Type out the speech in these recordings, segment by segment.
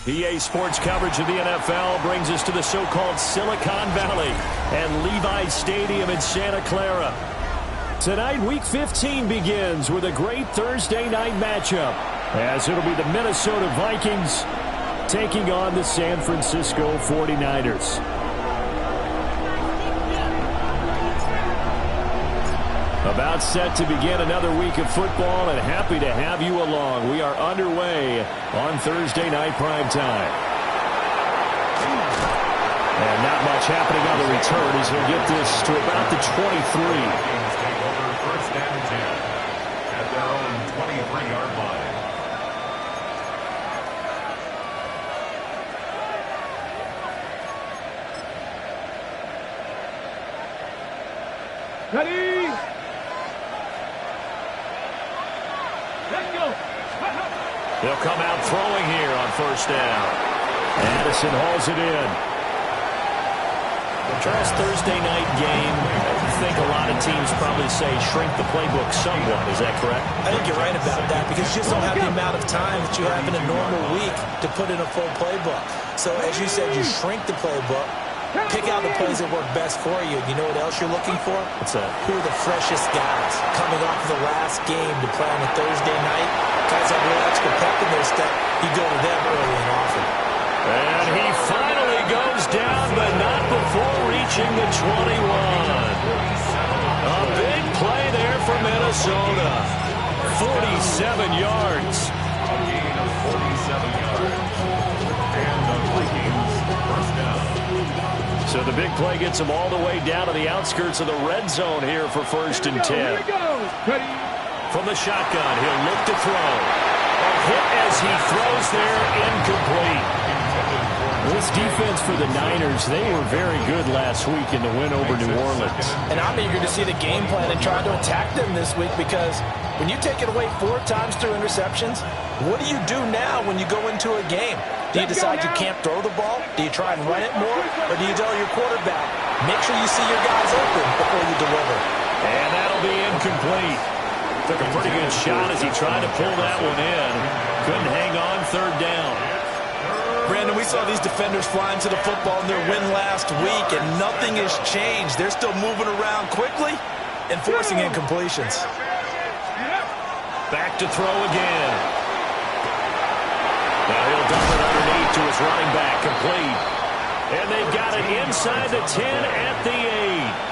EA Sports coverage of the NFL brings us to the so-called Silicon Valley and Levi Stadium in Santa Clara. Tonight, Week 15 begins with a great Thursday night matchup, as it'll be the Minnesota Vikings taking on the San Francisco 49ers. About set to begin another week of football, and happy to have you along. We are underway on Thursday night prime time. And not much happening on the return as he'll get this to about the 23. Take over first and 10 at their own 23-yard line. Ready? They'll come out throwing here on first down. Addison hauls it in. Charles, Thursday night game, I think a lot of teams probably say shrink the playbook somewhat. Is that correct? I think you're right about that because you just don't have the amount of time that you have in a normal week to put in a full playbook. So as you said, you shrink the playbook, pick out the plays that work best for you. You know what else you're looking for? What's that? Who are the freshest guys coming off of the last game to play on a Thursday night? Guys have a little extra pep in their step. You go to them early and often. And he finally goes down, but not before reaching the 21. A big play there for Minnesota. 47 yards. A gain of 47 yards. And the Vikings first down. So the big play gets him all the way down to the outskirts of the red zone here for first and 10. Here we go. Ready? From the shotgun, he'll look to throw. A hit as he throws there, incomplete. This defense for the Niners, they were very good last week in the win over New Orleans. And I'm eager to see the game plan and try to attack them this week because when you take it away 4 times through interceptions, what do you do now when you go into a game? Do you decide you can't throw the ball? Do you try and run it more? Or do you tell your quarterback, make sure you see your guys open before you deliver? And that'll be incomplete. Took a pretty good shot as he tried to pull that one in. Couldn't hang on third down. Brandon, we saw these defenders flying to the football in their win last week, and nothing has changed. They're still moving around quickly and forcing incompletions. Back to throw again. Now he'll dump it underneath to his running back, complete. And they've got it inside the 10 at the 8.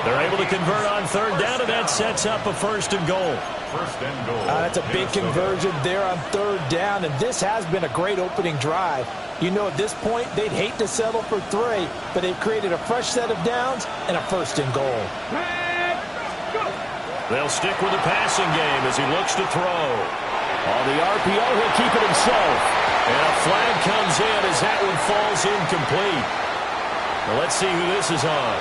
They're able to convert on third down, and that sets up a first and goal. First and goal. That's a big conversion there on third down, and this has been a great opening drive. You know, at this point, they'd hate to settle for 3, but they've created a fresh set of downs and a first and goal. They'll stick with the passing game as he looks to throw. On the RPO, he'll keep it himself. And a flag comes in as that one falls incomplete. Well, let's see who this is on.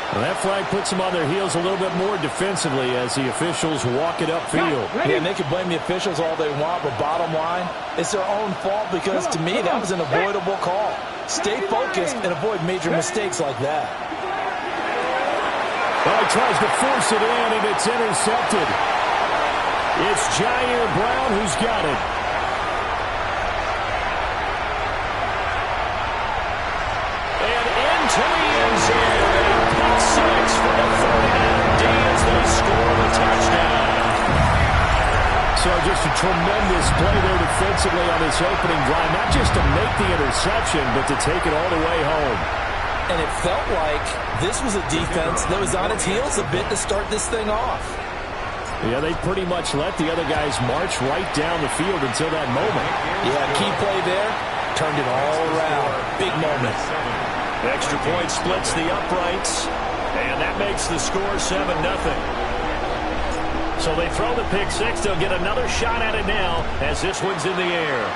Well, that flag puts them on their heels a little bit more defensively as the officials walk it upfield. Yeah, and they can blame the officials all they want, but bottom line, it's their own fault because, to me, that was an avoidable call. Stay focused and avoid major mistakes like that. Well, he tries to force it in, and it's intercepted. It's Jair Brown who's got it. And into the end zone. Six for the 49 D as they score the touchdown. So just a tremendous play there defensively on this opening drive. Not just to make the interception, but to take it all the way home. And it felt like this was a defense that was on its heels a bit to start this thing off. Yeah, they pretty much let the other guys march right down the field until that moment. Yeah, key play there. Turned it all around. Big moment. Extra point splits the uprights. And that makes the score 7-0. So they throw the pick six. They'll get another shot at it now as this one's in the air.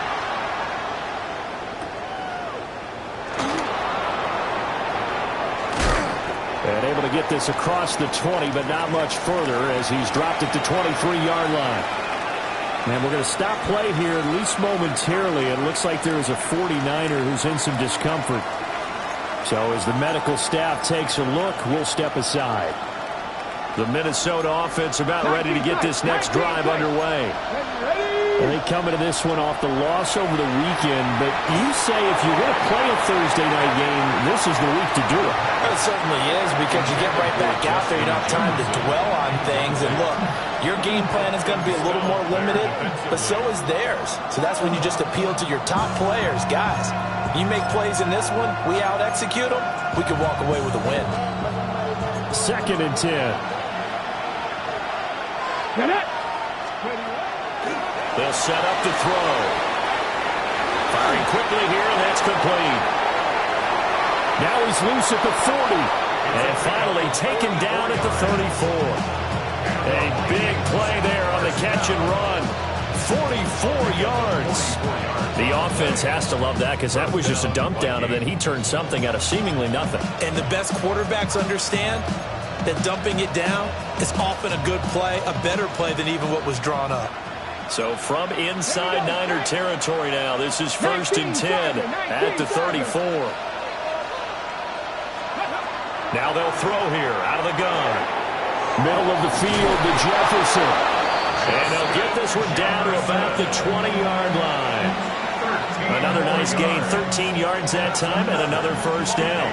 And able to get this across the 20, but not much further as he's dropped it to 23-yard line. And we're going to stop play here, at least momentarily. It looks like there is a 49er who's in some discomfort. So as the medical staff takes a look, we'll step aside. The Minnesota offense about ready to get this next drive underway. And they come into this one off the loss over the weekend, but you say if you're going to play a Thursday night game, this is the week to do it. It certainly is, because you get right back out there. You don't have time to dwell on things. And look, your game plan is going to be a little more limited, but so is theirs. So that's when you just appeal to your top players. Guys, you make plays in this one, we out-execute them, we can walk away with a win. 2nd and 10. They'll set up to throw. Firing quickly here, and that's complete. Now he's loose at the 40. And finally taken down at the 34. A big play there on the catch and run. 44 yards. The offense has to love that, because that was just a dump down, and then he turned something out of seemingly nothing. And the best quarterbacks understand that dumping it down is often a good play, a better play than even what was drawn up. So from inside Niner territory now, this is 1st and 10 at the 34. Now they'll throw here out of the gun. Middle of the field to Jefferson. And they'll get this one down to about the 20-yard line. Another nice gain, 13 yards that time, and another first down.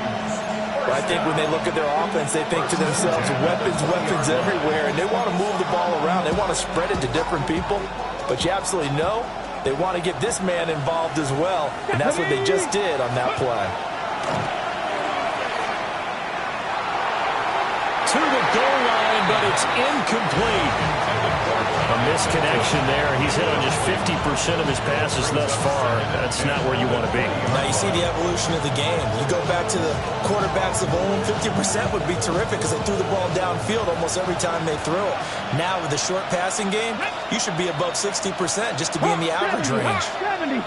Well, I think when they look at their offense, they think to themselves, weapons everywhere, and they want to move the ball around. They want to spread it to different people, but you absolutely know they want to get this man involved as well, and that's what they just did on that play. To the goal line, but it's incomplete. A misconnection there. He's hit on just 50% of his passes thus far. That's not where you want to be. Now you see the evolution of the game. You go back to the quarterbacks of old, 50% would be terrific because they threw the ball downfield almost every time they threw it. Now with the short passing game, you should be above 60% just to be in the average range. 70.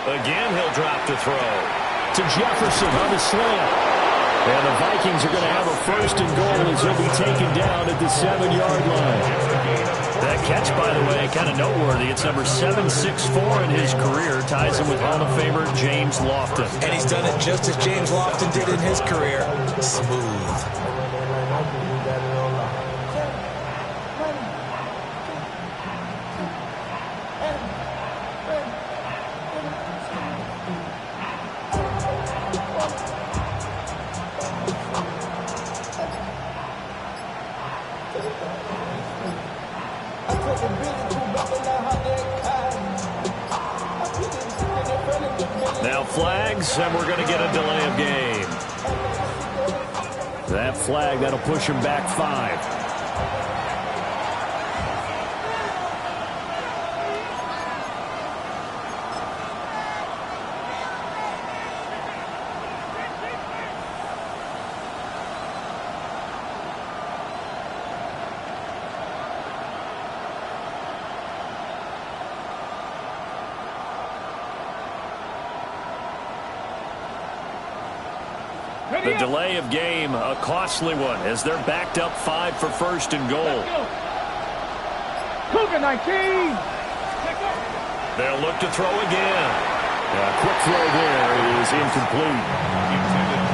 Again, he'll drop the throw to Jefferson on the slant. And the Vikings are going to have a 1st and goal as he'll be taken down at the 7-yard line. That catch, by the way, kind of noteworthy. It's number 764 in his career. Ties him with Hall of Famer James Lofton. And he's done it just as James Lofton did in his career. Smooth. Now flags, and we're going to get a delay of game. That flag, that'll push him back 5. The delay of game, a costly one, as they're backed up 5 for 1st and goal. Cougar 19. They'll look to throw again. A quick throw there is incomplete.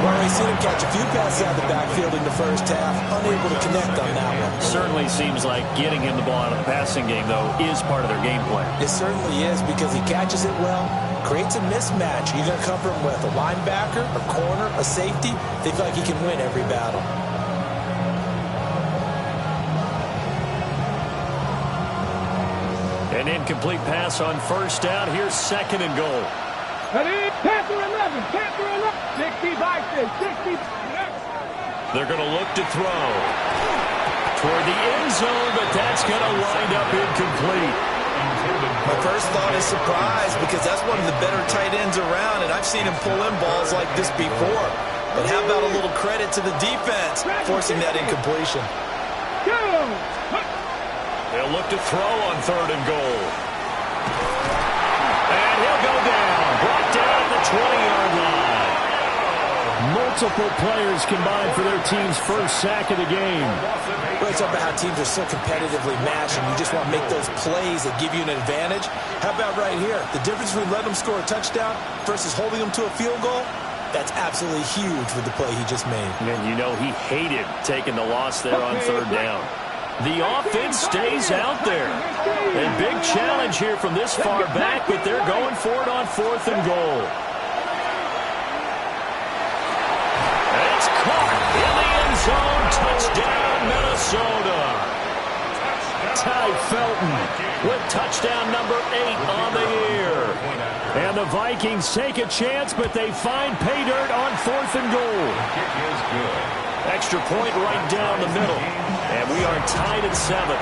Well, we seen him catch a few passes out of the backfield in the first half, unable to connect on that one. Certainly seems like getting him the ball out of the passing game, though, is part of their game plan. It certainly is, because he catches it well, creates a mismatch. You're going to cover him with a linebacker, a corner, a safety. They feel like he can win every battle. An incomplete pass on 1st down. Here's 2nd and goal. Panther 11. Panther 11. 65. 60. They're going to look to throw toward the end zone, but that's going to wind up incomplete. My first thought is surprise, because that's one of the better tight ends around, and I've seen him pull in balls like this before. But how about a little credit to the defense forcing that incompletion? They'll look to throw on 3rd and goal. And he'll go down. Brought down at the 20-yard line. Multiple players combined for their team's first sack of the game. Well, it's about how teams are so competitively matched, and you just want to make those plays that give you an advantage. How about right here? The difference between letting them score a touchdown versus holding them to a field goal, that's absolutely huge with the play he just made. And you know he hated taking the loss there on 3rd down. The offense stays out there. A big challenge here from this far back, but they're going for it on 4th and goal. It's caught in the end zone. Touchdown, Minnesota. Ty Felton with touchdown number 8 on the year. And the Vikings take a chance, but they find pay dirt on 4th and goal. Extra point right down the middle. And we are tied at 7.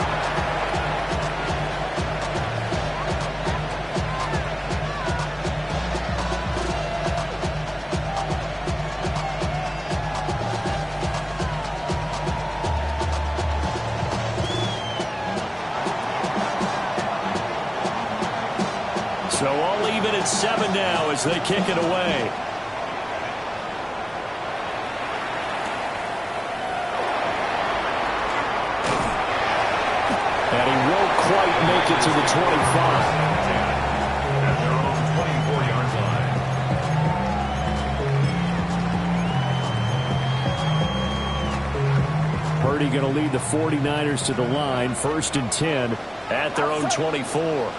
So all even at 7 now as they kick it away. And he won't quite make it to the 25. At their own 24-yard line. Purdy going to lead the 49ers to the line. 1st and 10 at their own 24.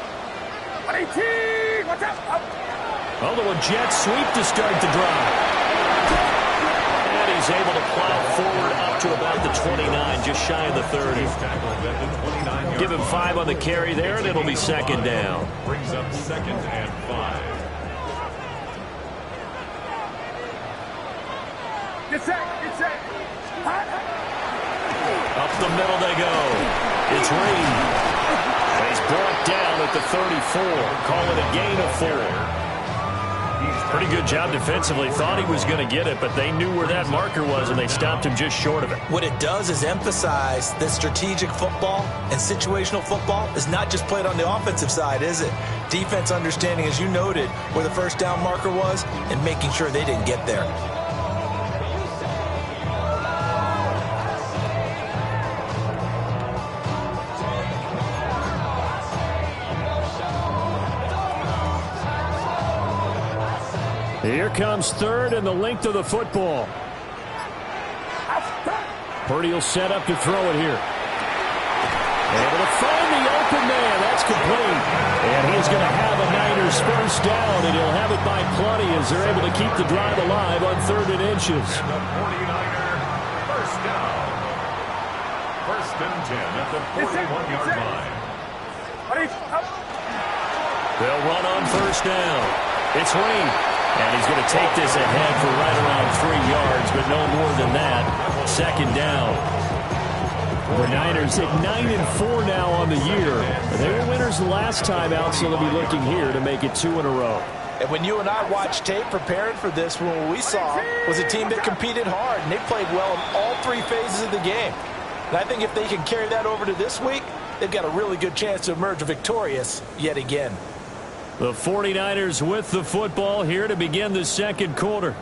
A little jet sweep to start the drive. And he's able to plow forward up to about the 29, just shy of the 30. Give him 5 on the carry there, and it'll be 2nd down. Brings up 2nd and 5. Get set. Up the middle they go. It's Reed. He's brought down at the 34. Call it a gain of 4. Pretty good job defensively. Thought he was going to get it, but they knew where that marker was, and they stopped him just short of it. What it does is emphasize that strategic football and situational football is not just played on the offensive side, is it? Defense understanding, as you noted, where the 1st down marker was and making sure they didn't get there. Here comes 3rd and the length of the football. Purdy will set up to throw it here. Able to find the open man. That's complete. And he's going to have a Niners first down, and he'll have it by plenty as they're able to keep the drive alive on 3rd and inches. And the 49er first down. 1st and 10 at the 41-yard line. They'll run on 1st down. It's Reed. And he's going to take this ahead for right around 3 yards, but no more than that. 2nd down. The Niners at 9-4 now on the year. They were winners the last time out, so they'll be looking here to make it 2 in a row. And when you and I watched tape preparing for this, what we saw was a team that competed hard, and they played well in all 3 phases of the game. And I think if they can carry that over to this week, they've got a really good chance to emerge victorious yet again. The 49ers with the football here to begin the 2nd quarter,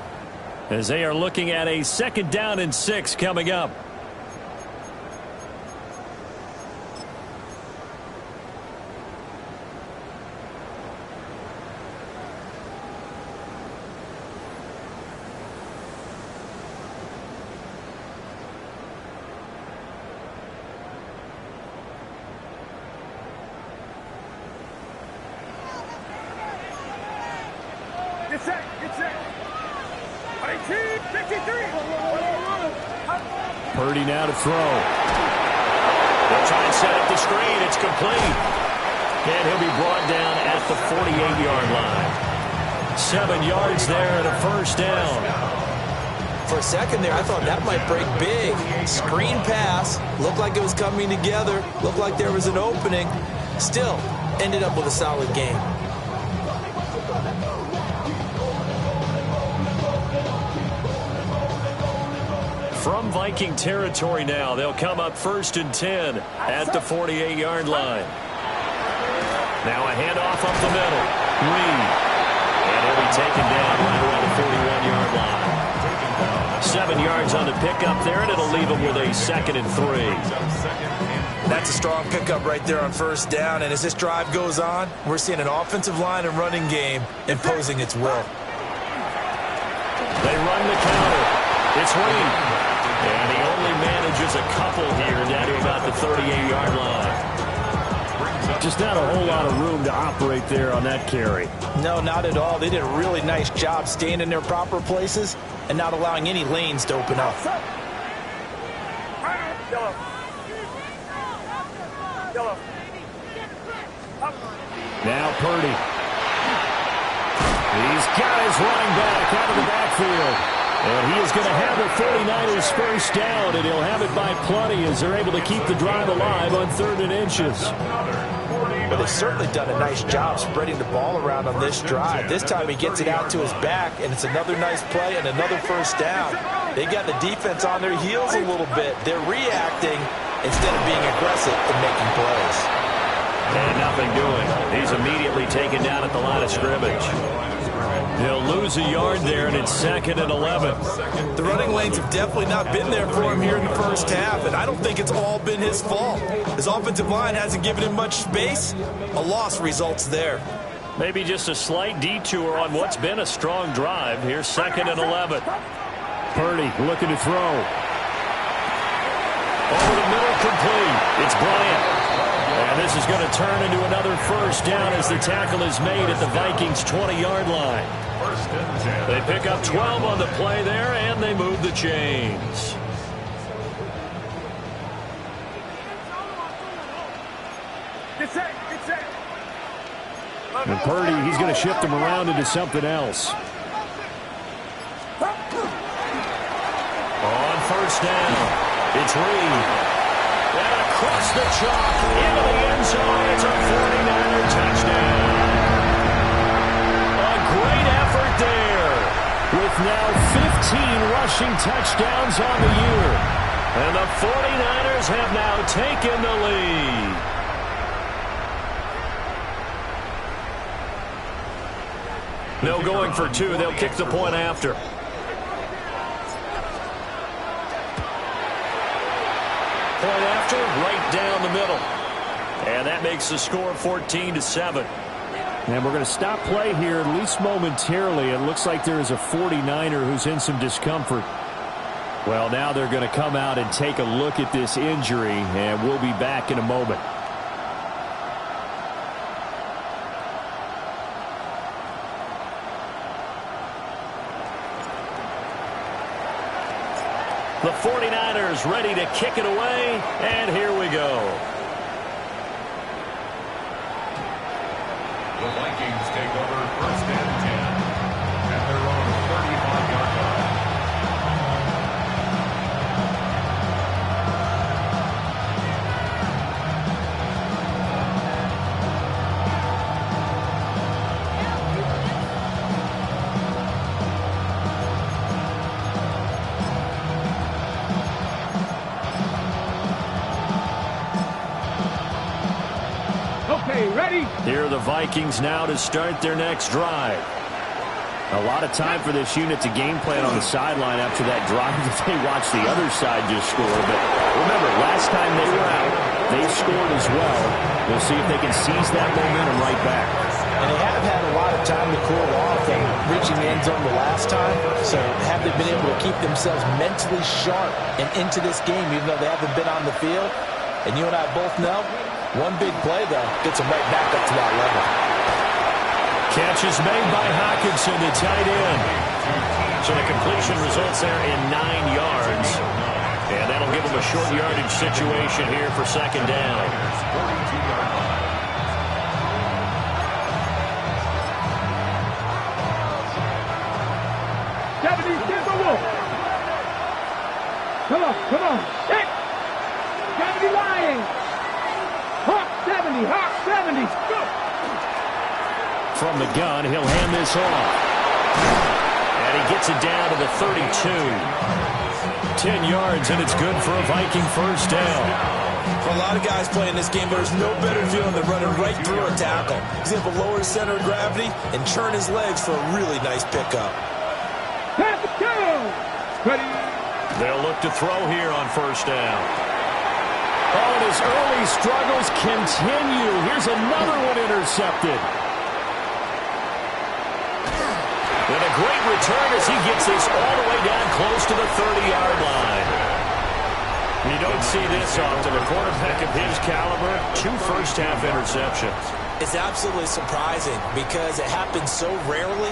as they are looking at a 2nd down and 6 coming up. Get set. 53. Purdy now to throw. They'll try and set up the screen. It's complete. And he'll be brought down at the 48-yard line. 7 yards there and a 1st down. For a second there, I thought that might break big. Screen pass. Looked like it was coming together. Looked like there was an opening. Still, ended up with a solid game. From Viking territory now, they'll come up 1st and 10 at the 48-yard line. Now a handoff up the middle. Reed. And he'll be taken down right around the 41-yard line. 7 yards on the pickup there, and it'll leave him with a 2nd and 3. That's a strong pickup right there on 1st down, and as this drive goes on, we're seeing an offensive line and running game imposing its will. They run the counter. It's Reed. And he only manages a couple here down to about the 38-yard line. Just not a whole lot of room to operate there on that carry. No, not at all. They did a really nice job staying in their proper places and not allowing any lanes to open up. Now Purdy. He's got his running back out of the backfield. And he is going to have the 49ers first down, and he'll have it by plenty as they're able to keep the drive alive on 3rd and inches. But they've certainly done a nice job spreading the ball around on this drive. This time he gets it out to his back, and it's another nice play and another first down. They got the defense on their heels a little bit. They're reacting instead of being aggressive and making plays. And nothing doing. He's immediately taken down at the line of scrimmage. He'll lose a yard there, and it's 2nd and 11. The running lanes have definitely not been there for him here in the first half, and I don't think it's all been his fault. His offensive line hasn't given him much space. A loss results there. Maybe just a slight detour on what's been a strong drive. Here's 2nd and 11. Purdy looking to throw. Over the middle, complete. It's Bryant. And this is going to turn into another first down as the tackle is made at the Vikings' 20-yard line. They pick up 12 on the play there, and they move the chains. And Purdy, he's going to shift him around into something else. On 1st down, it's Reed. And across the chalk, into the end zone, it's a 49er touchdown. A great effort there, with now 15 rushing touchdowns on the year. And the 49ers have now taken the lead. No going for 2. They'll kick the point after. Point after, right down the middle. And that makes the score 14-7. And we're going to stop play here, at least momentarily. It looks like there is a 49er who's in some discomfort. Well, now they're going to come out and take a look at this injury, and we'll be back in a moment. The 49ers ready to kick it away, and here we go. The Vikings take over 1st and 10 at their own 35-yard line. Ready? Here are the Vikings now to start their next drive. A lot of time for this unit to game plan on the sideline after that drive that they watched the other side just score. But remember, last time they were out, they scored as well. We'll see if they can seize that momentum right back. And they have had a lot of time to cool off from reaching the end zone the last time. So have they been able to keep themselves mentally sharp and into this game, even though they haven't been on the field? And you and I both know, one big play, though, gets them right back up to that level. Catch is made by Hockenson, the tight end. So the completion results there in 9 yards. And that'll give them a short yardage situation here for 2nd down. Come on. Hit. Gotta be lying. Hawk 7. 70, hot 70. Go. From the gun, he'll hand this off. And he gets it down to the 32. 10 yards, and it's good for a Viking first down. For a lot of guys playing this game, there's no better feeling than running right through a tackle. He's able to lower his center of gravity and turn his legs for a really nice pickup. Pass it down. Ready. They'll look to throw here on first down. Oh, and his early struggles continue. Here's another one intercepted. And a great return as he gets this all the way down close to the 30-yard line. You don't see this often. A quarterback of his caliber, 2 first-half interceptions. It's absolutely surprising because it happens so rarely.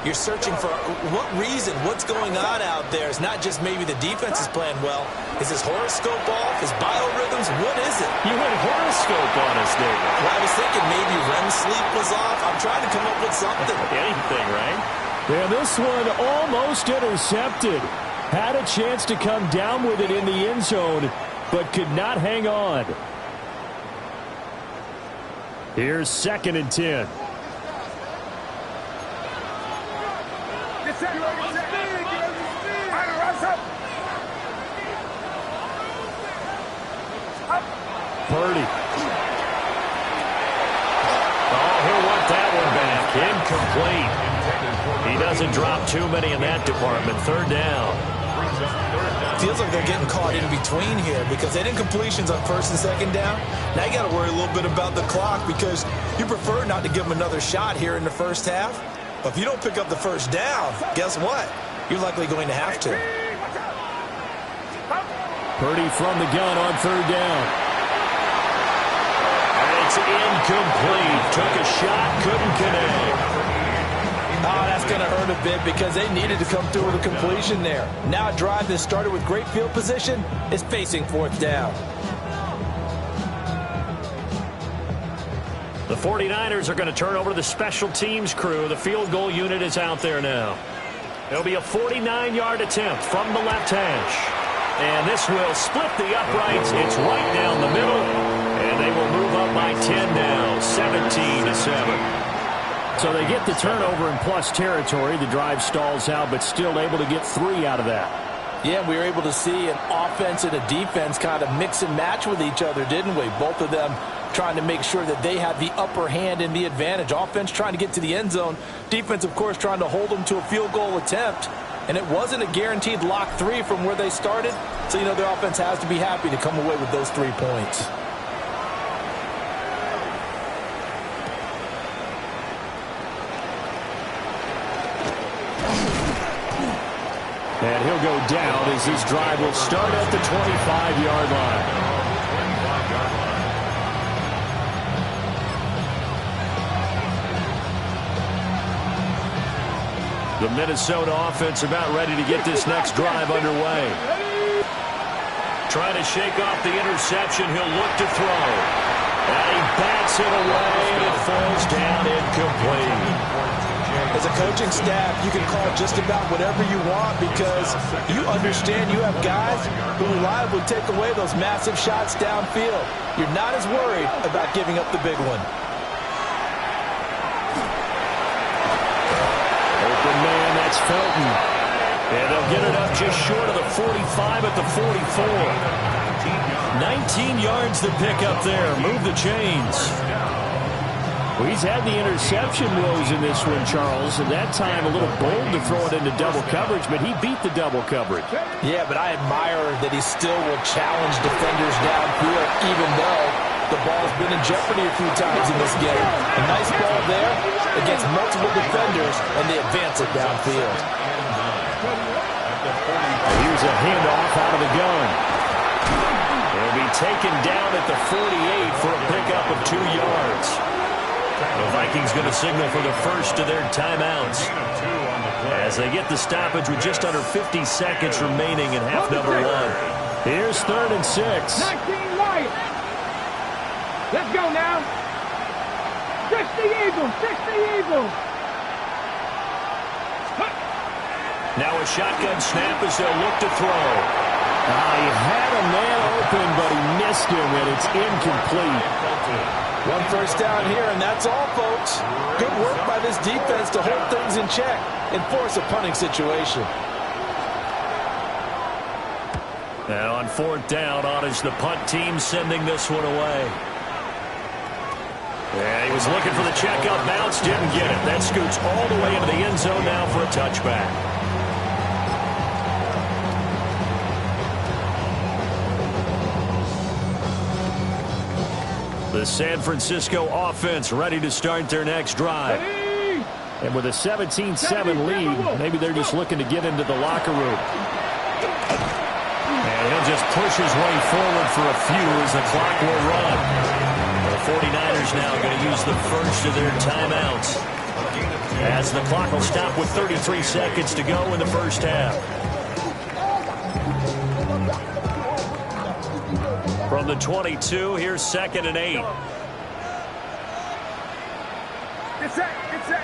You're searching for what reason, what's going on out there. It's not just maybe the defense is playing well. Is his horoscope off? His biorhythms? What is it? You went horoscope on us, David. Well, I was thinking maybe REM sleep was off. I'm trying to come up with something. Anything, right? Yeah, this one almost intercepted. Had a chance to come down with it in the end zone, but could not hang on. Here's 2nd and 10. Purdy. Oh, he'll want that one back. Incomplete. He doesn't drop too many in that department. 3rd down. Feels like they're getting caught in between here because they didn't completions on 1st and 2nd down. Now you got to worry a little bit about the clock because you prefer not to give them another shot here in the first half. But if you don't pick up the first down, guess what? You're likely going to have to. Purdy from the gun on 3rd down. And it's incomplete. Took a shot, couldn't connect. Oh, that's going to hurt a bit because they needed to come through with a completion there. Now a drive that started with great field position is facing 4th down. The 49ers are going to turn over to the special teams crew. The field goal unit is out there now. It'll be a 49-yard attempt from the left hash. And this will split the uprights. It's right down the middle. And they will move up by 10 now, 17-7. So they get the turnover in plus territory. The drive stalls out, but still able to get 3 out of that. Yeah, we were able to see an offense and a defense kind of mix and match with each other, didn't we? Both of them trying to make sure that they have the upper hand and the advantage. Offense trying to get to the end zone. Defense, of course, trying to hold them to a field goal attempt. And it wasn't a guaranteed lock 3 from where they started. So, you know, their offense has to be happy to come away with those 3 points. And he'll go down as this drive will start at the 25-yard line. The Minnesota offense about ready to get this next drive underway. Trying to shake off the interception. He'll look to throw. And he bats it away, and it falls down incomplete. As a coaching staff, you can call just about whatever you want because you understand you have guys who reliably take away those massive shots downfield. You're not as worried about giving up the big one. Open man, that's Felton. And they'll get it up just short of the 45 at the 44. 19 yards to pick up there. Move the chains. Well, he's had the interception woes in this one, Charles. At that time, a little bold to throw it into double coverage, but he beat the double coverage. Yeah, but I admire that he still will challenge defenders downfield, even though the ball's been in jeopardy a few times in this game. A nice ball there against multiple defenders, and they advance it downfield. Here's a handoff out of the gun. He'll be taken down at the 48 for a pickup of 2 yards. The Vikings going to signal for the first of their timeouts as they get the stoppage with just under 50 seconds remaining in half number 1. Here's 3rd and 6. 19 right. Let's go now. 60 Eagles. 60 Eagles. Now a shotgun snap as they'll look to throw. He had a man open, but he pressed him, and it's incomplete. One first down here, and that's all, folks. Good work by this defense to hold things in check and force a punting situation. Now on fourth down, on is the punt team sending this one away. Yeah, he was looking for the checkup bounce, didn't get it. That scoots all the way into the end zone now for a touchback. The San Francisco offense ready to start their next drive. And with a 17-7 lead, maybe they're just looking to get into the locker room. And he'll just push his way forward for a few as the clock will run. The 49ers now going to use the first of their timeouts, as the clock will stop with 33 seconds to go in the first half. From the 22, here's 2nd and 8. Get set, get set.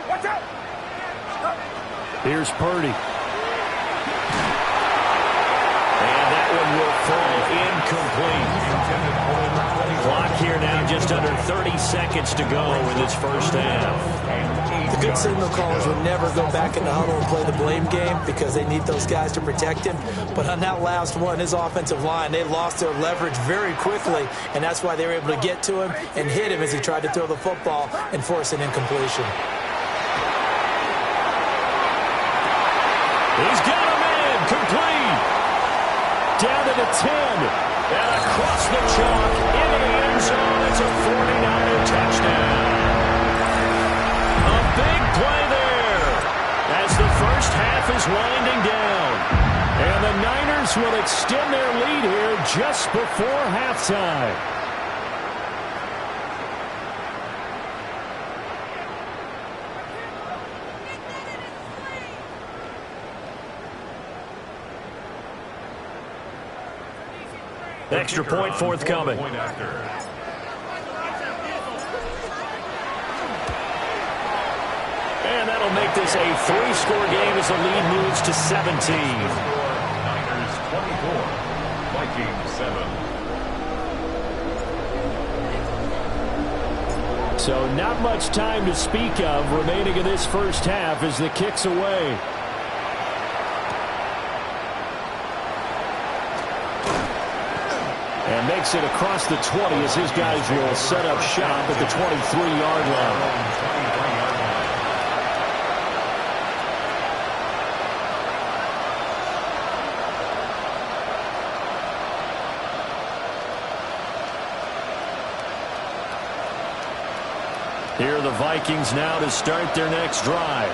Watch out. Here's Purdy. And that one will fall incomplete. Clock here now just under 30 seconds to go in this first half. The good signal callers will never go back in the huddle and play the blame game because they need those guys to protect him. But on that last one, his offensive line, they lost their leverage very quickly, and that's why they were able to get to him and hit him as he tried to throw the football and force an incompletion. He's got a man complete. Down to the 10. And across the chalk into the end zone. It's a 49er touchdown. A big play there as the first half is winding down. And the Niners will extend their lead here just before halftime. Extra point forthcoming. And that'll make this a 3-score game as the lead moves to 17. Niners 24, Vikings 7. So not much time to speak of remaining in this first half as the kick's away. And makes it across the 20 as his guys will set up shop at the 23-yard line. Here are the Vikings now to start their next drive.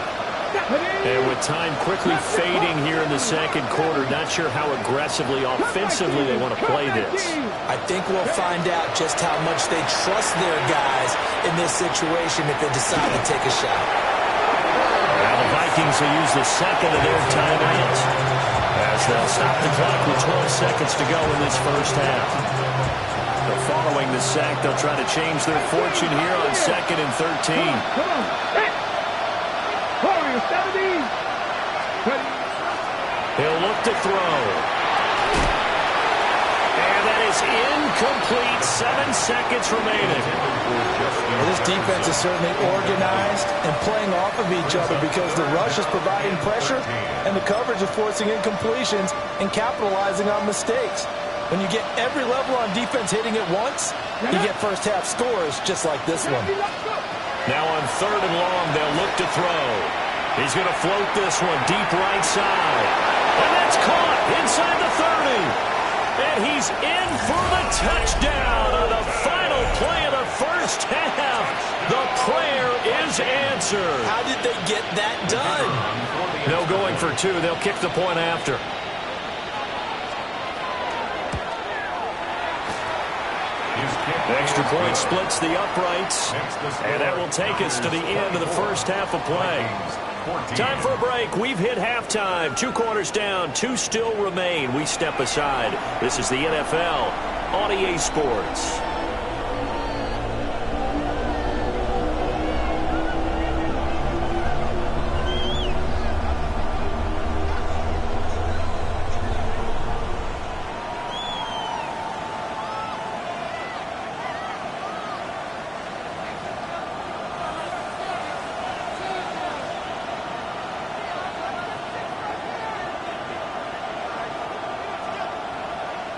And with time quickly fading here in the second quarter, not sure how aggressively, offensively they want to play this. I think we'll find out just how much they trust their guys in this situation if they decide to take a shot. Now the Vikings will use the second of their timeouts as they'll stop the clock with 12 seconds to go in this first half. So following the sack, they'll try to change their fortune here on 2nd and 13. Come on. Hey. Warriors 70. He'll look to throw. And that is incomplete. 7 seconds remaining. Well, this defense is certainly organized and playing off of each other because the rush is providing pressure and the coverage is forcing incompletions and capitalizing on mistakes. When you get every level on defense hitting at once, you get first half scores just like this one. Now on 3rd and long, they'll look to throw. He's going to float this one deep right side. And that's caught inside the 30. And he's in for the touchdown on the final play of the first half. The prayer is answered. How did they get that done? No going for 2. They'll kick the point after. Extra point splits the uprights, and that will take us to the end of the first half of play. Time for a break. We've hit halftime. 2 quarters down, 2 still remain. We step aside. This is the NFL on EA Sports.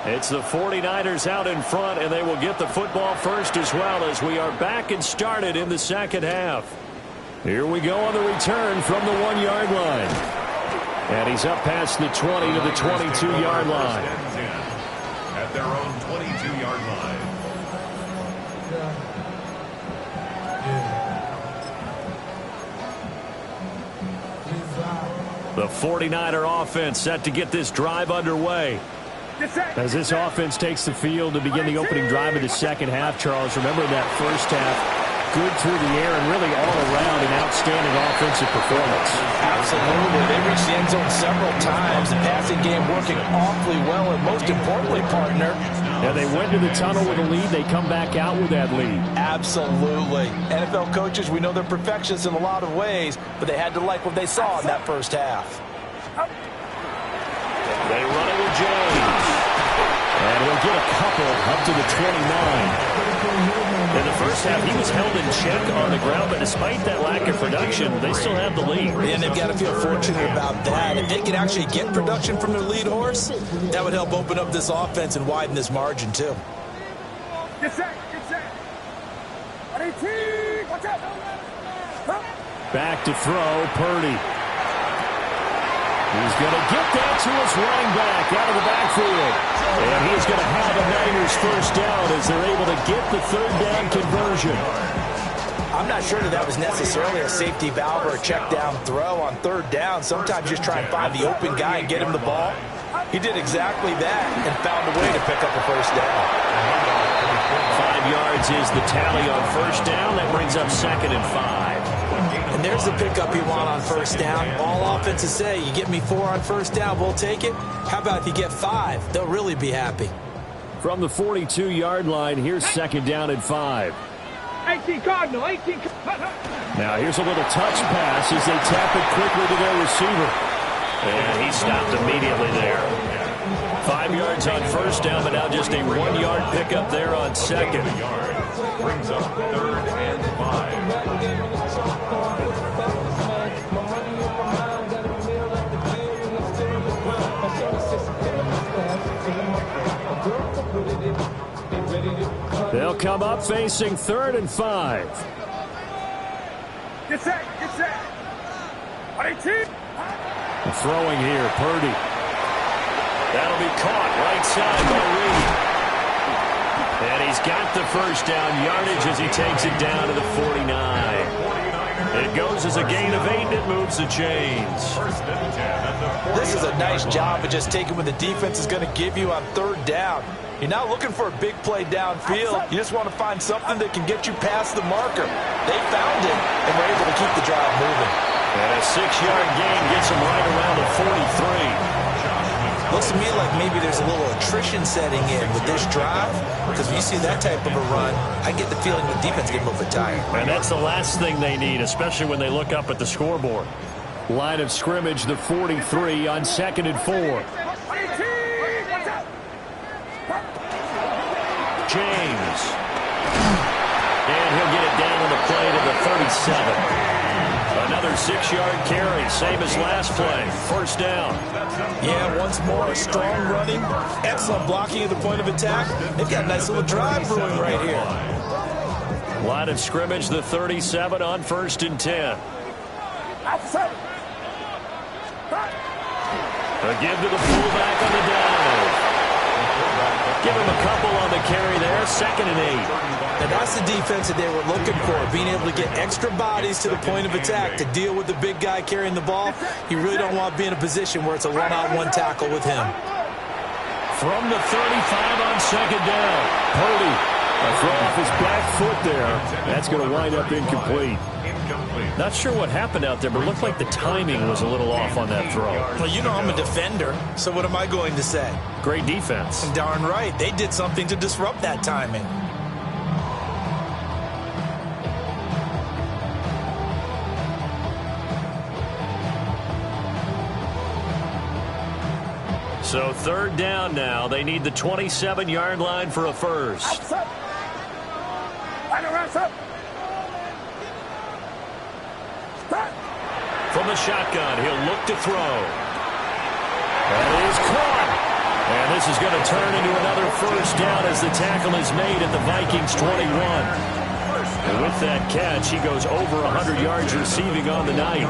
It's the 49ers out in front, and they will get the football first as well as we are back and started in the second half. Here we go on the return from the 1-yard line. And he's up past the 20 to the 22-yard line. At their own 22-yard line. The 49er offense set to get this drive underway. As this offense takes the field to begin the opening drive of the second half, Charles, remember that first half, good through the air and really all around an outstanding offensive performance. Absolutely. They reached the end zone several times. The passing game working awfully well, and most importantly, partner. And they went to the tunnel with a lead. They come back out with that lead. Absolutely. NFL coaches, we know they're perfectionists in a lot of ways, but they had to like what they saw in that first half. They run it with James. And he'll get a couple up to the 29. In the first half, he was held in check on the ground, but despite that lack of production, they still have the lead. And they've got to feel fortunate about that. If they can actually get production from their lead horse, that would help open up this offense and widen this margin, too. Get set, get set. Watch out. Back to throw, Purdy. He's going to get that to his running back out of the backfield. And he's going to have a Niners first down as they're able to get the third down conversion. I'm not sure that was necessarily a safety valve or a check down throw on third down. Sometimes just try and find the open guy and get him the ball. He did exactly that and found a way to pick up a first down. 5 yards is the tally on first down. That brings up 2nd and 5. And there's the pickup you want on first down. All offenses say, you get me 4 on first down, we'll take it. How about if you get 5? They'll really be happy. From the 42-yard line, here's 2nd down and 5. 18 Cardinal, 18. Now here's a little touch pass as they tap it quickly to their receiver. And he stopped immediately there. 5 yards on first down, but now just a 1-yard pickup there on second. Brings up 3rd and 5. They'll come up facing 3rd and 5. Get set, get set. 18. Throwing here, Purdy. That'll be caught right side by Reed. And he's got the first down yardage as he takes it down to the 49. It goes as a gain of 8, and it moves the chains. This is a nice job of just taking what the defense is going to give you on third down. You're not looking for a big play downfield. You just want to find something that can get you past the marker. They found it and were able to keep the drive moving. And a 6-yard gain gets them right around the 43. Looks to me like maybe there's a little attrition setting in with this drive, because when you see that type of a run, I get the feeling the defense getting a little bit tired. And that's the last thing they need, especially when they look up at the scoreboard. Line of scrimmage, the 43 on 2nd and 4. James. And he'll get it down on the play to the 37. Another 6-yard carry, same as last play. First down. Yeah, once more, strong running, excellent blocking at the point of attack. They've got a nice little drive brewing right here. Line of scrimmage, the 37 on 1st and 10. A give to the fullback on the dive. Give him a couple on the carry there, 2nd and 8. And that's the defense that they were looking for, being able to get extra bodies to the point of attack to deal with the big guy carrying the ball. You really don't want to be in a position where it's a one-on-one tackle with him. From the 35 on 2nd down, Purdy, a throw off his back foot there. That's going to wind up incomplete. Not sure what happened out there, but it looked like the timing was a little off on that throw. Well, you know I'm a defender, so what am I going to say? Great defense. Darn right. They did something to disrupt that timing. So 3rd down now. They need the 27-yard line for a first. From the shotgun, he'll look to throw. That is caught. And this this is going to turn into another first down as the tackle is made at the Vikings 21. And with that catch, he goes over 100 yards receiving on the night.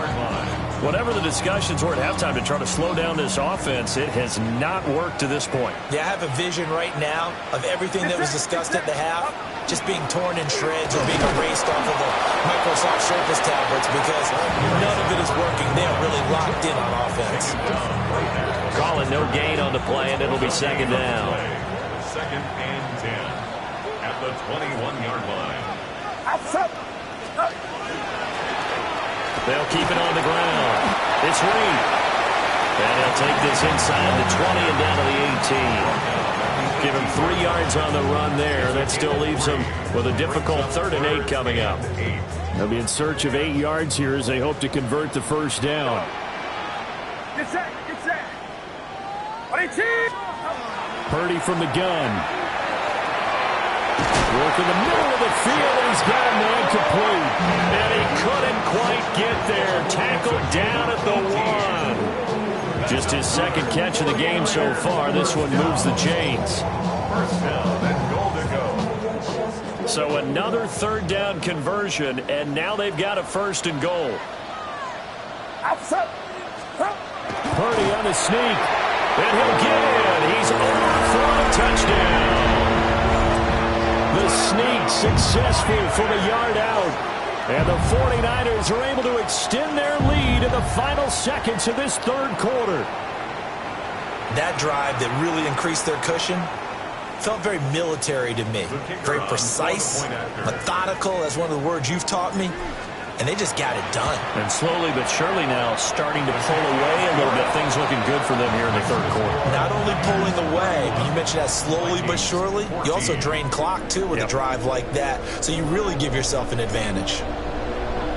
Whatever the discussions were at halftime to try to slow down this offense, it has not worked to this point. Yeah, I have a vision right now of everything that was discussed at the half just being torn in shreds or being erased off of the Microsoft Surface tablets because none of it is working. They are really locked in on offense. Calling no gain on the play, and it'll be second down. Second and 10 at the 21-yard line. They'll keep it on the ground. It's Reed. And he'll take this inside the 20 and down to the 18. Give him 3 yards on the run there. That still leaves him with a difficult 3rd and 8 coming up. They'll be in search of 8 yards here as they hope to convert the first down. Get set. Get set. 22. Purdy from the gun. Work in the middle of the field, and he's got a man complete. And he couldn't quite get there. Tackled down at the 1. Just his second catch of the game so far. This one moves the chains. First down and goal to go. So another 3rd down conversion, and now they've got a 1st and goal. Outside. Purdy on the sneak, and he'll get in. He's over for a touchdown. The sneak successful from a yard out. And the 49ers are able to extend their lead in the final seconds of this 3rd quarter. That drive that really increased their cushion felt very military to me. Very precise, methodical, that's one of the words you've taught me. And they just got it done. And slowly but surely now starting to pull away a little bit. Things looking good for them here in the 3rd quarter. Not only pulling away, but you mentioned that slowly but surely. You also drain clock, too, with a drive like that. So you really give yourself an advantage.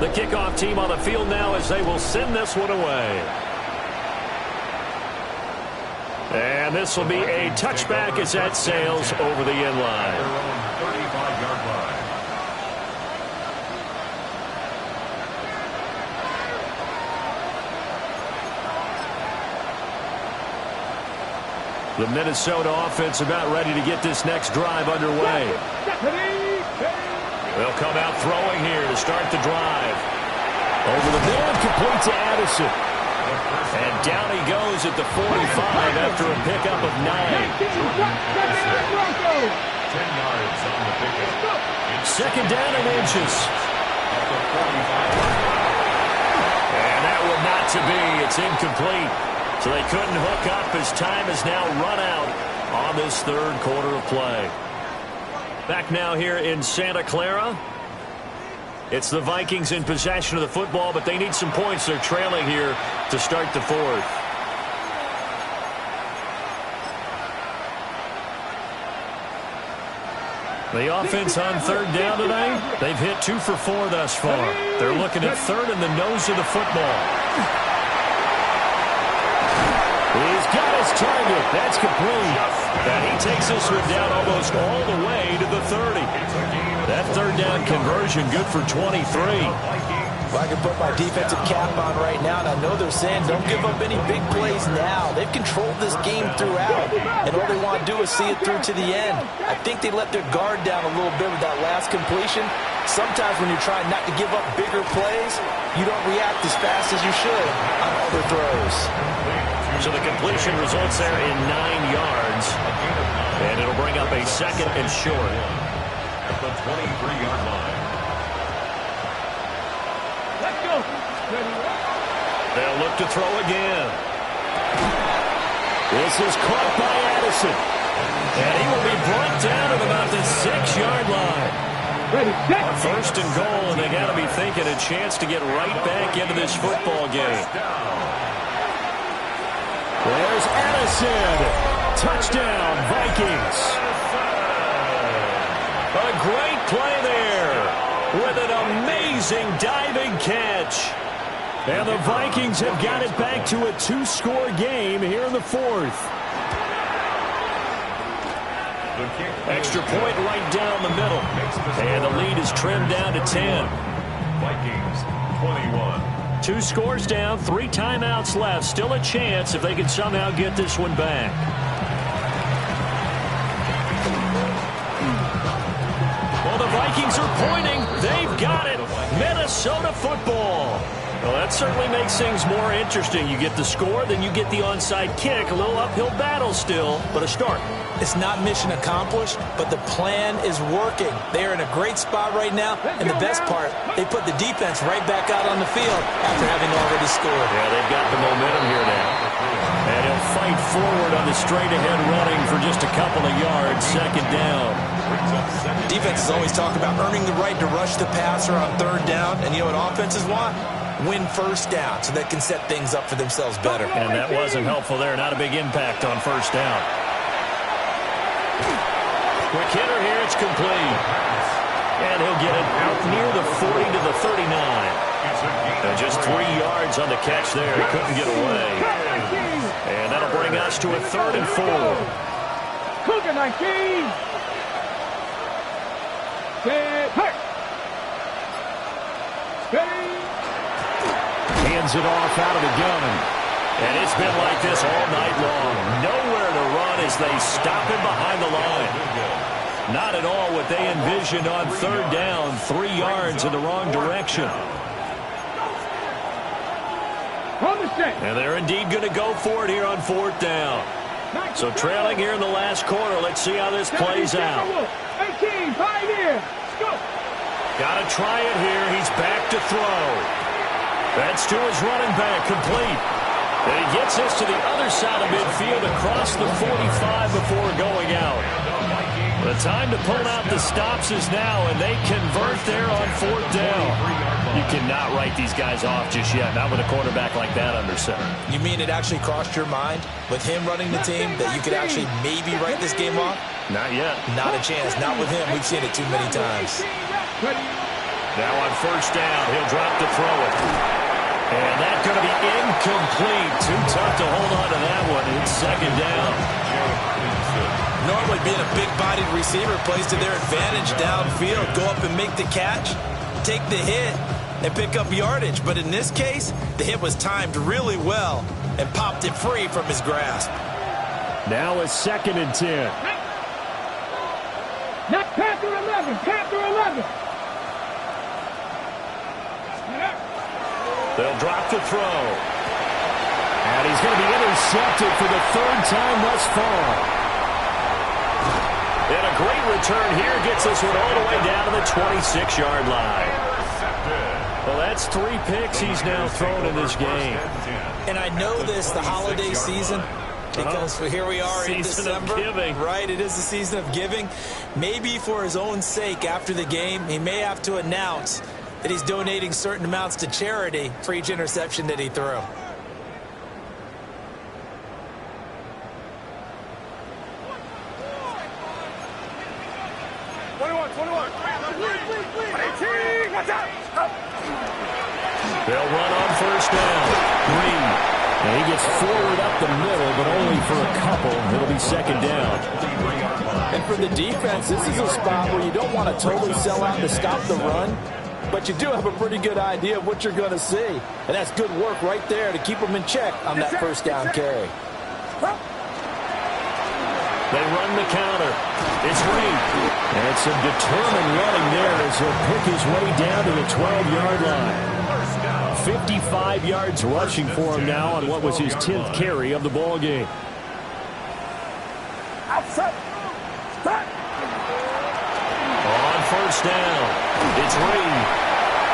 The kickoff team on the field now as they will send this one away. And this will be a touchback as that sails over the end line. Their own 35-yard line. The Minnesota offense about ready to get this next drive underway. They'll come out throwing here to start the drive. Over the middle and complete to Addison. And down he goes at the 45 after a pickup of 9. 10 yards on the pickup. Second down and inches. At the 45. And that one not to be. It's incomplete. So they couldn't hook up as time has now run out on this 3rd quarter of play. Back now here in Santa Clara. It's the Vikings in possession of the football, but they need some points. They're trailing here to start the 4th. The offense on 3rd down tonight, they've hit 2 for 4 thus far. They're looking at 3rd in the nose of the football. He's got his target. That's complete. And he takes this one down almost all the way to the 30. That 3rd down conversion good for 23. Well, I can put my defensive cap on right now, and I know they're saying don't give up any big plays now. They've controlled this game throughout, and all they want to do is see it through to the end. I think they let their guard down a little bit with that last completion. Sometimes when you're trying not to give up bigger plays, you don't react as fast as you should on other throws. So the completion results there in 9 yards. And it'll bring up a 2nd and short. At the 23-yard line. Let's go. They'll look to throw again. This is caught by Addison. And he will be brought down at about the 6-yard line. Ready, set. 1st and goal, and they got to be thinking a chance to get right back into this football game. There's Addison. Touchdown, Vikings. A great play there with an amazing diving catch. And the Vikings have got it back to a 2-score game here in the 4th. Extra point right down the middle. And the lead is trimmed down to 10. Vikings 21. 2 scores down, 3 timeouts left. Still a chance if they can somehow get this one back. Minnesota football. Well, that certainly makes things more interesting. You get the score, then you get the onside kick. A little uphill battle still, but a start. It's not mission accomplished, but the plan is working. They are in a great spot right now, and the best part, they put the defense right back out on the field after having already scored. Yeah, they've got the momentum here now. And he'll fight forward on the straight-ahead running for just a couple of yards, second down. Defenses always talk about earning the right to rush the passer on third down, and you know what offenses want? Win first down so they can set things up for themselves better. And that wasn't helpful there. Not a big impact on first down. Quick hitter here. It's complete. And he'll get it out near the 40 to the 39. And just 3 yards on the catch there. He couldn't get away. And that'll bring us to a 3rd and 4. Cougar 19. Stay hurt. Stay. Hands it off out of the gun. And it's been like this all night long. Nowhere to run as they stop him behind the line. Not at all what they envisioned on third down. 3 yards in the wrong direction. And they're indeed going to go for it here on 4th down. So trailing here in the last quarter. Let's see how this plays out. 18, Pioneer. Go. Got to try it here. He's back to throw. That's to his running back, complete. And he gets this to the other side of midfield across the 45 before going out. The time to pull out the stops is now, and they convert there on 4th down. You cannot write these guys off just yet, not with a quarterback like that under center. You mean it actually crossed your mind with him running the team that you could actually maybe write this game off? Not yet. Not a chance. Not with him. We've seen it too many times. Now on 1st down, he'll drop to throw it. And that's going to be incomplete. Too tough to hold on to that one. It's 2nd down. Normally being a big-bodied receiver plays to their advantage downfield. Go up and make the catch, take the hit, and pick up yardage. But in this case, the hit was timed really well and popped it free from his grasp. Now it's 2nd and 10. Not Panther 11. Panther 11. They'll drop the throw. And he's going to be intercepted for the 3rd time thus far. And a great return here gets this one all the way down to the 26-yard line. Well, that's 3 picks he's now thrown in this game. And I know this, the holiday season, because here we are in December. Season of giving. Right, it is the season of giving. Maybe for his own sake after the game, he may have to announce that he's donating certain amounts to charity for each interception that he threw. They'll run on 1st down. Green. And he gets forward up the middle, but only for a couple. It'll be 2nd down. And for the defense, this is a spot where you don't want to totally sell out to stop the run, but you do have a pretty good idea of what you're going to see. And that's good work right there to keep them in check on that 1st down carry. They run the counter. It's Reed. And some determined running there as he'll pick his way down to the 12-yard line. 55 yards rushing for him now on what was his 10th carry of the ball game. Outside. Stop. On 1st down, it's Reed.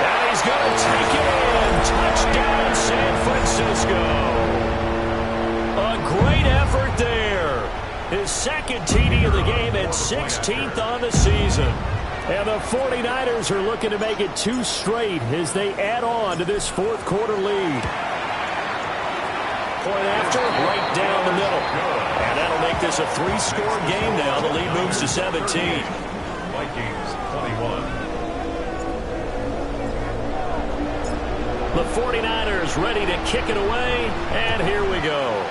And he's going to take it in. Touchdown, San Francisco. A great effort there. His 2nd TD of the game and 16th on the season. And the 49ers are looking to make it 2 straight as they add on to this 4th quarter lead. Point after, right down the middle. And that'll make this a 3-score game now. The lead moves to 17. Vikings 21. The 49ers ready to kick it away. And here we go.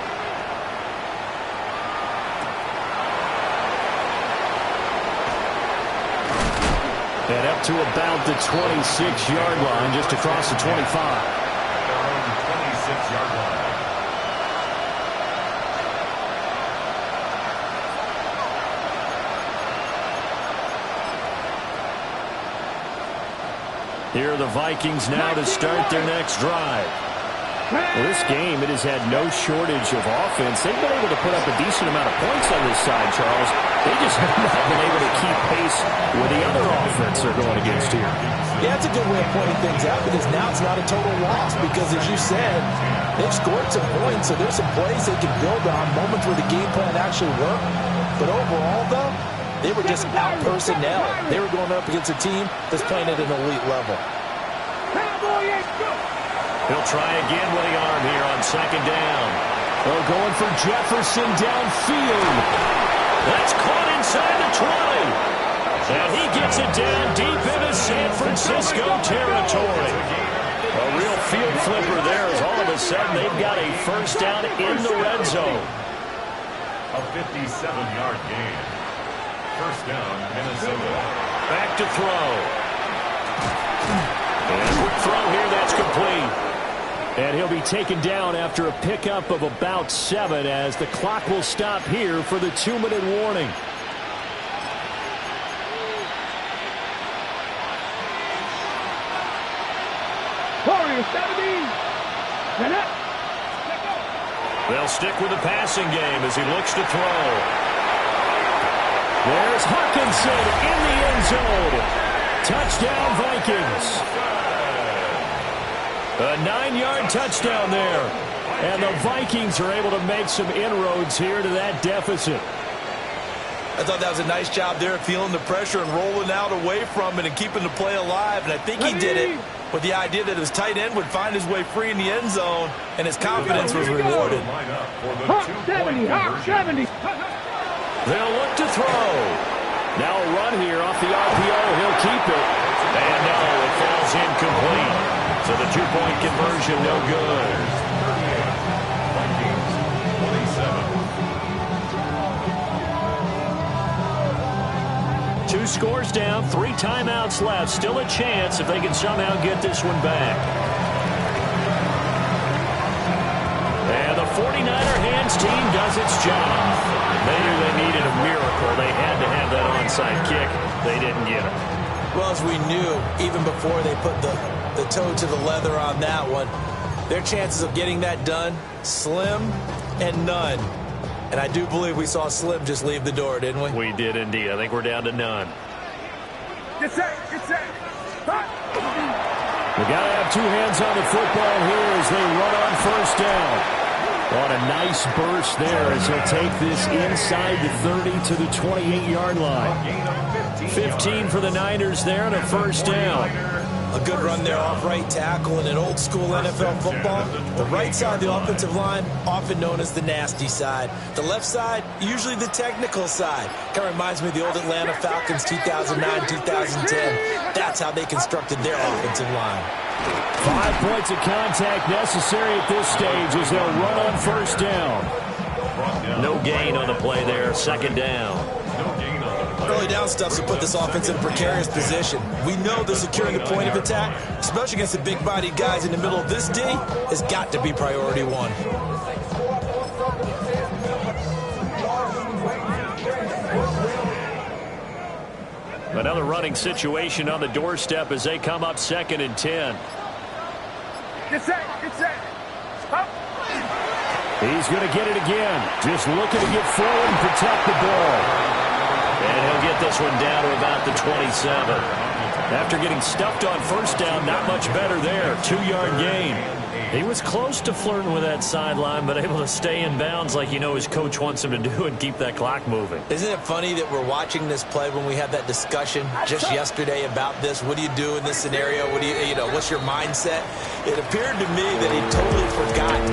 And up to about the 26-yard line, just across the 25. Their own 26-yard line. Here are the Vikings now to start their next drive. Well, this game, it has had no shortage of offense. They've been able to put up a decent amount of points on this side, Charles. They just have not been able to keep pace with the other offense they're going against here. Yeah, that's a good way of pointing things out, because now it's not a total loss, because as you said, they've scored some points, so there's some plays they can build on, moments where the game plan actually worked. But overall, though, they were just out personnel. They were going up against a team that's playing at an elite level. He'll try again with the arm here on second down. They're going for Jefferson downfield. That's caught inside the 20. And he gets it down deep into San Francisco territory. A real field flipper there, as all of a sudden they've got a first down in the red zone. A 57-yard gain. First down, Minnesota. Back to throw. And a quick throw here, that's complete. And he'll be taken down after a pickup of about 7 as the clock will stop here for the 2-minute warning. They'll stick with the passing game as he looks to throw. There's Hawkinson in the end zone. Touchdown, Vikings. A 9-yard touchdown there. And the Vikings are able to make some inroads here to that deficit. I thought that was a nice job there, feeling the pressure and rolling out away from it and keeping the play alive. And I think he did it with the idea that his tight end would find his way free in the end zone, and his confidence was rewarded. Hawk 70, Hawk 70. They'll look to throw. Now a run here off the RPO. He'll keep it. And no, it falls incomplete. So the 2-point conversion no good. Vikings, 27. 2 scores down, 3 timeouts left. Still a chance if they can somehow get this one back. And the 49er hands team does its job. They knew they needed a miracle. They had to have that onside kick. They didn't get it. Well, as we knew, even before they put the toe to the leather on that one, their chances of getting that done, slim and none. And I do believe we saw Slim just leave the door, didn't we? We did indeed. I think we're down to none. Get set, get set. Hot. We got to have 2 hands on the football here as they run on first down. On a nice burst there as he'll take this inside the 30 to the 28-yard line. 15 for the Niners there and a first down. A good run there off right tackle in an old-school NFL football. The right side of the offensive line, often known as the nasty side. The left side, usually the technical side. Kind of reminds me of the old Atlanta Falcons 2009, 2010. That's how they constructed their offensive line. 5 points of contact necessary at this stage as they'll run on first down. No gain on the play there, second down. Early down stuff to put this offense in a precarious position. We know that securing the point of attack, especially against the big-bodied guys in the middle of this D, has got to be priority 1. Another running situation on the doorstep as they come up 2nd and 10. Get set, get set. Up. He's going to get it again. Just looking to get forward and protect the ball. And he'll get this one down to about the 27. After getting stuffed on first down, not much better there. 2-yard gain. He was close to flirting with that sideline, but able to stay in bounds like his coach wants him to do and keep that clock moving. Isn't it funny that we're watching this play when we had that discussion just yesterday about this? What do you do in this scenario? What do what's your mindset? It appeared to me that he'd totally forgotten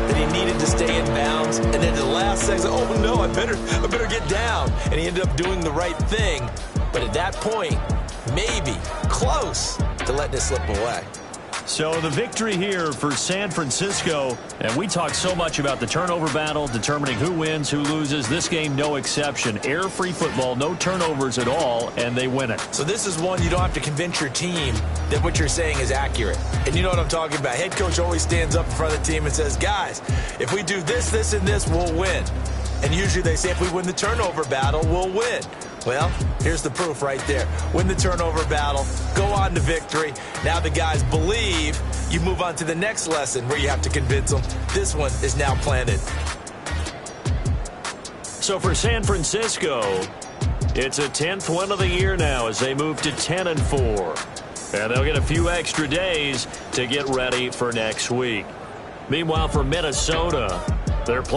that he needed to stay in bounds, and then at the last second, oh no, I better get down. And he ended up doing the right thing. But at that point, maybe close to letting it slip away. So the victory here for San Francisco, and we talk so much about the turnover battle, determining who wins, who loses. This game, no exception. Error-free football, no turnovers at all, and they win it. So this is one you don't have to convince your team that what you're saying is accurate. And you know what I'm talking about. Head coach always stands up in front of the team and says, guys, if we do this, this, and this, we'll win. And usually they say if we win the turnover battle, we'll win. Well, here's the proof right there. Win the turnover battle, go on to victory. Now the guys believe. You move on to the next lesson where you have to convince them. This one is now planted. So for San Francisco, it's a 10th win of the year now as they move to 10-4. And they'll get a few extra days to get ready for next week. Meanwhile, for Minnesota, they're playing